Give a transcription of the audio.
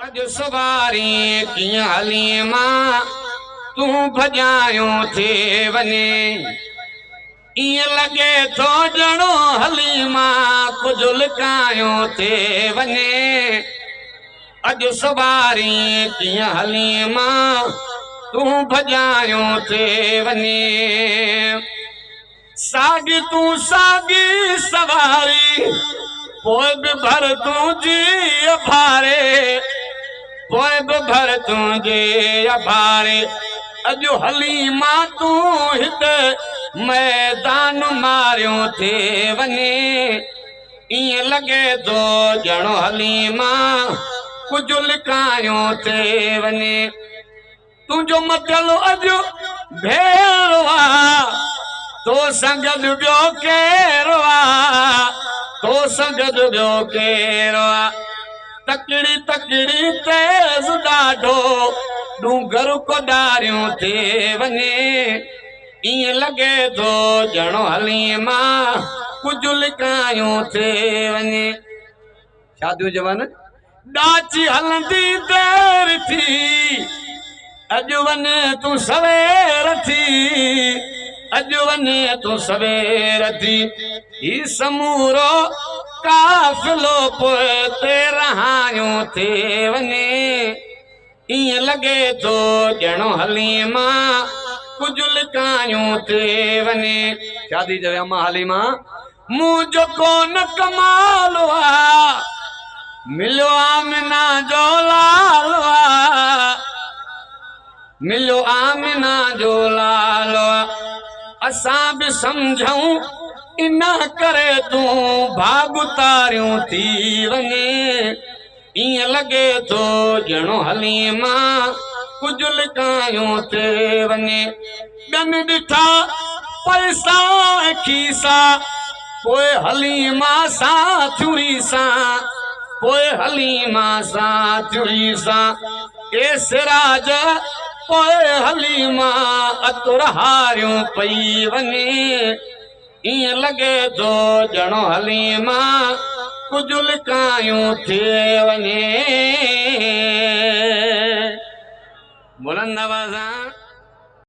अज सुवारी किया हलीमा तू भजायो थे वने इं लगे तो जणो हलीमा कुछ लिकायो थे वने अज सुवारी किया हलीमा तू भजायो थे वने सागी तू सागी सवारी पोइ भी भर तुझी अभारे पोइ भी भर तुझे अभारे अजो हलीमा तू हिते मैदान मारियो थे वने इं लगे तो जणो हलीमा कुछ लिकायो थे वने तुझो मचलो अजो भेड़वा तो संगत जो केरवा तो संगत जो केरवा तकड़ी तकड़ी तेज डाढो डूंगर को डारियों थे वने इं लगे तो जणो हलीमा कुछ लिकायो थे वने शादियों जवान डाची हलंदी देर थी अज वने तू सवेर थी अज वने तू सवेर थी ही समूरो काफिलो पोते रहायो थे वने इं लगे तो जणो हलीमा कुछ लिकायो थे वने शादी जवे अम्मा हलीमा मुझो कोन कमालवा मिलो आमिना जो लालवा मिलो आमिना जो लालवा असां भी समझूं इना करे तू भाग उतारियों थी वने इं लगे तो जणो हलीमा कुछ लिकायो थे वने ॿियनि ॾिठा पैसा खीसा पोइ हलीमा सां चुरी सां पोइ हलीमा सां चुरी सां ए सिराज पोइ हलीमा अतुर हारियों पई वने इं लगे तो जणो हलीमा कुछ लिकायो थे वने बुलंद आवाज़